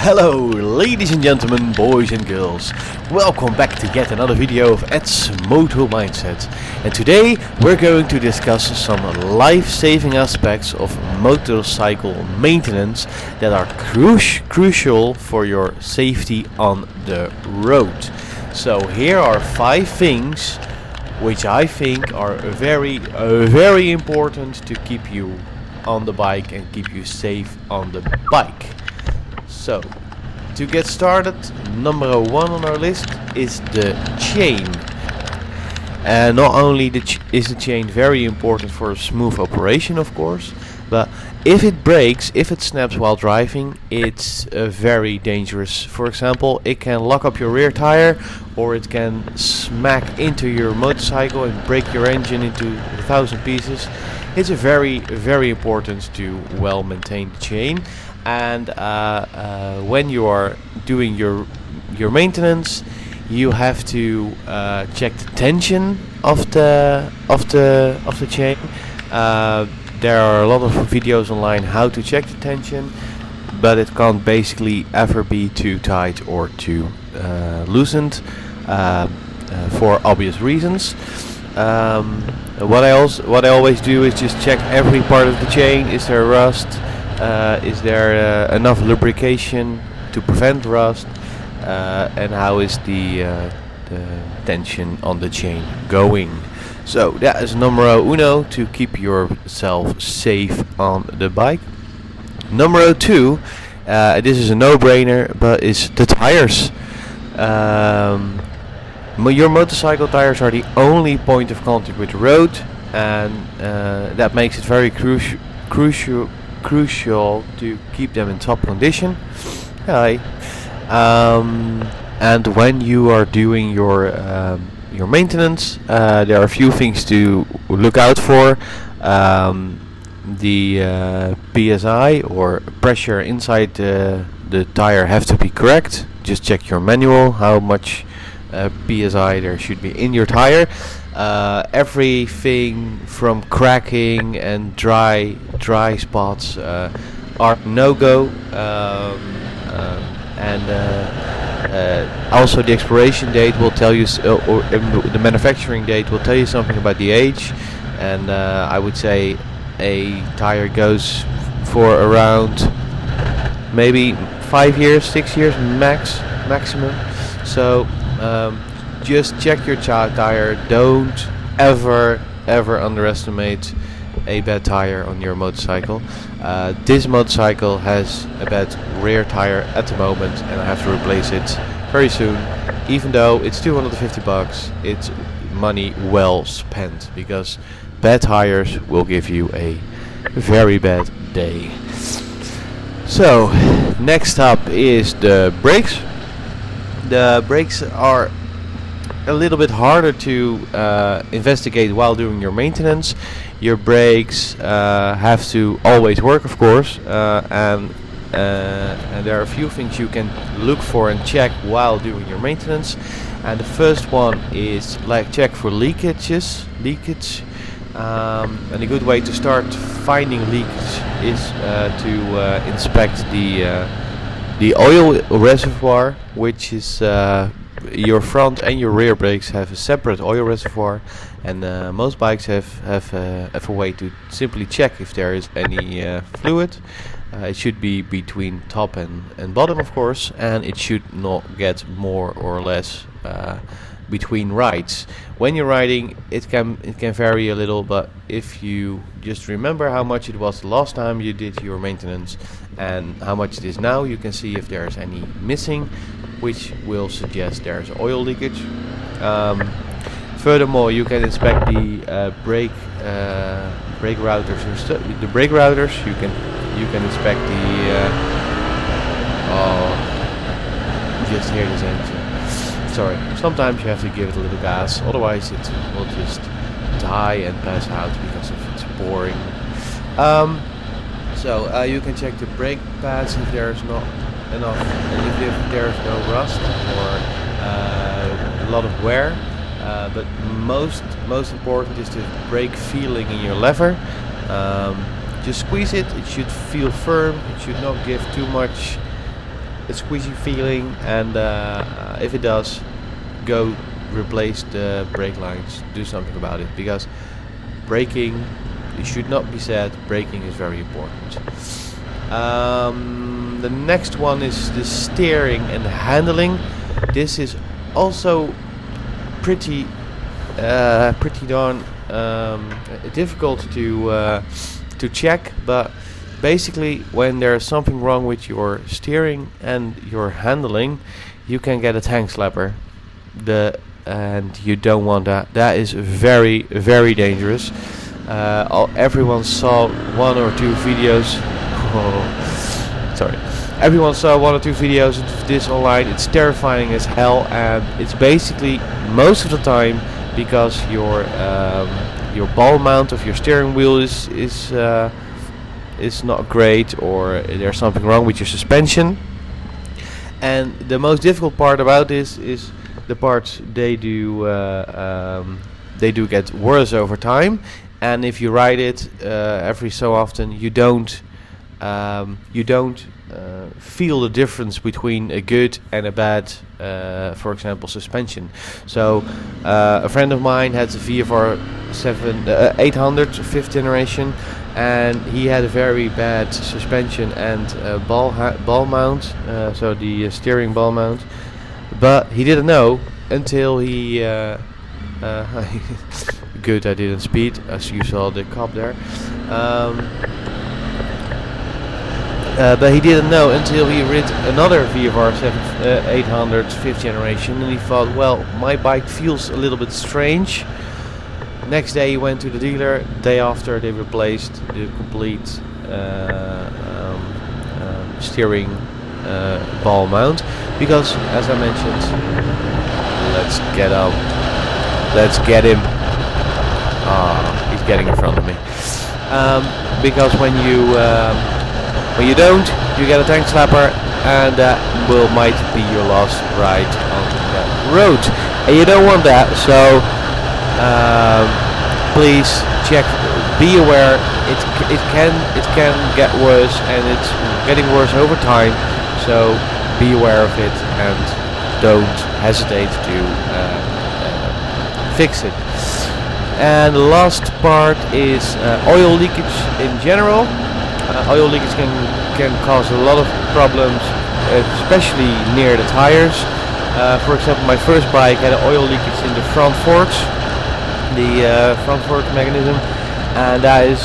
Hello ladies and gentlemen, boys and girls, welcome back to yet another video of Eds Moto Mindset. And today we're going to discuss some life-saving aspects of motorcycle maintenance that are crucial for your safety on the road. So here are 5 things which I think are very important to keep you on the bike and keep you safe on the bike. So, to get started, number 1 on our list is the chain. And not only is the chain very important for a smooth operation, of course, but if it breaks, if it snaps while driving, it's very dangerous. For example, it can lock up your rear tire, or it can smack into your motorcycle and break your engine into 1,000 pieces. It's very important to well maintain the chain. And when you are doing your maintenance, you have to check the tension of the chain. There are a lot of videos online how to check the tension, but it can't basically ever be too tight or too loosened for obvious reasons. What I always do is just check every part of the chain. Is there rust? Is there enough lubrication to prevent rust? And how is the tension on the chain going? So that is numero uno to keep yourself safe on the bike. Numero 2, this is a no-brainer, but is the tires. Your motorcycle tires are the only point of contact with the road, and that makes it very crucial to keep them in top condition. Hi. And when you are doing your maintenance, there are a few things to look out for. The PSI or pressure inside the tire have to be correct. Just check your manual how much PSI there should be in your tire. Everything from cracking and dry spots are no-go, and also the expiration date will tell you, or the manufacturing date will tell you something about the age. And I would say a tire goes for around maybe 5 years, 6 years maximum. So just check your tire. Don't ever underestimate a bad tire on your motorcycle. This motorcycle has a bad rear tire at the moment, and I have to replace it very soon. Even though it's $250, it's money well spent, because bad tires will give you a very bad day. So next up is the brakes. The brakes are a little bit harder to investigate while doing your maintenance. Your brakes have to always work, of course, and there are a few things you can look for and check while doing your maintenance. And the first one is check for leakage. And a good way to start finding leaks is to inspect the oil reservoir, which is your front and your rear brakes have a separate oil reservoir, and most bikes have a way to simply check if there is any fluid. It should be between top and bottom, of course, and it should not get more or less between rides. When you're riding, it can vary a little, but if you just remember how much it was the last time you did your maintenance and how much it is now, you can see if there's any missing, which will suggest there's oil leakage. Furthermore, you can inspect the brake routers. The brake routers, you can inspect just hear this engine. Sorry, sometimes you have to give it a little gas, otherwise it will just die and pass out because of its boring. So you can check the brake pads if there's not enough, if there's no rust or a lot of wear. But most important is the brake feeling in your lever. Just squeeze it. It should feel firm. It should not give too much a squeezy feeling, and if it does, go replace the brake lines. Do something about it, because braking, it should not be said, braking is very important. The next one is the steering and handling. This is also pretty darn difficult to check, but basically when there's something wrong with your steering and your handling, you can get a tank slapper. And you don't want that. That is very, very dangerous. Everyone saw one or two videos. Everyone saw one or two videos of this online. It's terrifying as hell, and it's basically most of the time because your ball mount of your steering wheel is not great, or there's something wrong with your suspension. And the most difficult part about this is the parts they do get worse over time, and if you ride it every so often, you don't feel the difference between a good and a bad, for example, suspension. So a friend of mine had a VFR 800 5th generation, and he had a very bad suspension and ball mount, so the steering ball mount, but he didn't know until he good, I didn't speed, as you saw the cop there. But he didn't know until he rid another VFR 800 5th generation, and he thought, well, my bike feels a little bit strange. Next day he went to the dealer. Day after, they replaced the complete steering ball mount, because, as I mentioned, let's get him. He's getting in front of me. Because when you don't, you get a tank slapper, and that might be your last ride on that road, and you don't want that. So please check, be aware. It can get worse, and it's getting worse over time. So be aware of it, and don't hesitate to fix it. And the last part is oil leakage in general. Oil leakage can cause a lot of problems, especially near the tires. For example, my first bike had an oil leakage in the front forks, the front fork mechanism, and that is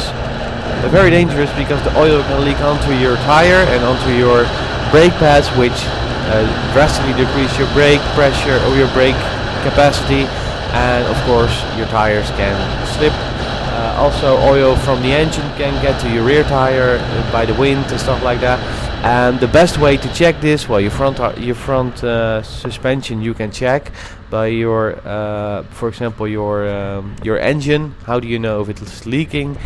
very dangerous because the oil can leak onto your tire and onto your brake pads, which drastically decrease your brake pressure or your brake capacity, and of course your tires can slip. Also, oil from the engine can get to your rear tire by the wind and stuff like that. And the best way to check this, well, your front suspension you can check by your, for example, your engine. How do you know if it's leaking?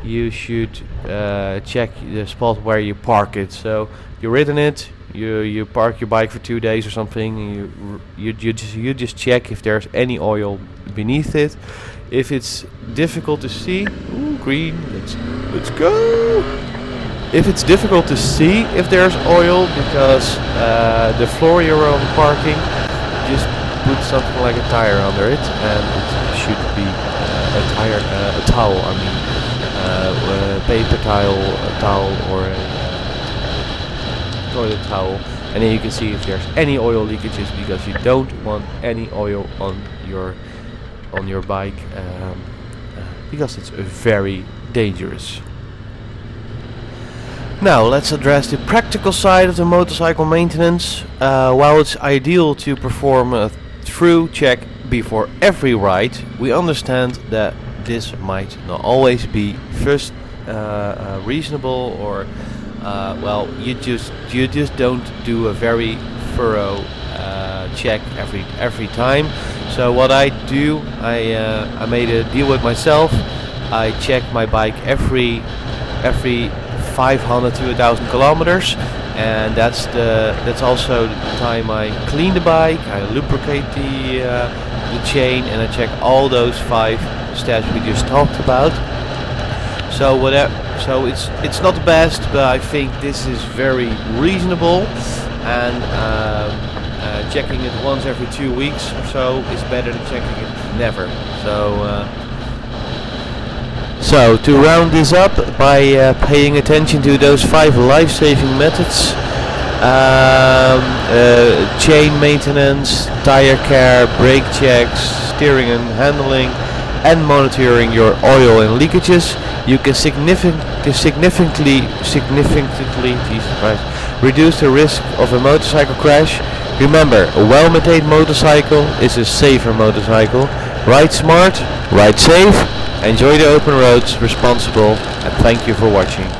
You should check the spot where you park it. So you're ridden it, you park your bike for 2 days or something, and you just check if there's any oil beneath it. If it's difficult to see, ooh, green, let's go. If it's difficult to see if there's oil because the floor you're on parking, just put something like a tire under it, and it should be a towel. I mean, a paper towel or a toilet towel, and then you can see if there's any oil leakages, because you don't want any oil on your bike, because it's very dangerous. Now let's address the practical side of the motorcycle maintenance. While it's ideal to perform a thorough check before every ride, we understand that this might not always be first reasonable, or well, you just don't do a very thorough check every time. So what I do, I made a deal with myself. I check my bike every 500 to 1,000 kilometers, and that's also the time I clean the bike, I lubricate the chain, and I check all those 5 steps we just talked about. So it's not the best, but I think this is very reasonable. and checking it once every 2 weeks or so is better than checking it never. So to round this up, by paying attention to those 5 life-saving methods, chain maintenance, tire care, brake checks, steering and handling, and monitoring your oil and leakages, you can significantly Jesus Christ, reduce the risk of a motorcycle crash. Remember, a well-maintained motorcycle is a safer motorcycle. Ride smart, ride safe, enjoy the open roads, responsible, and thank you for watching.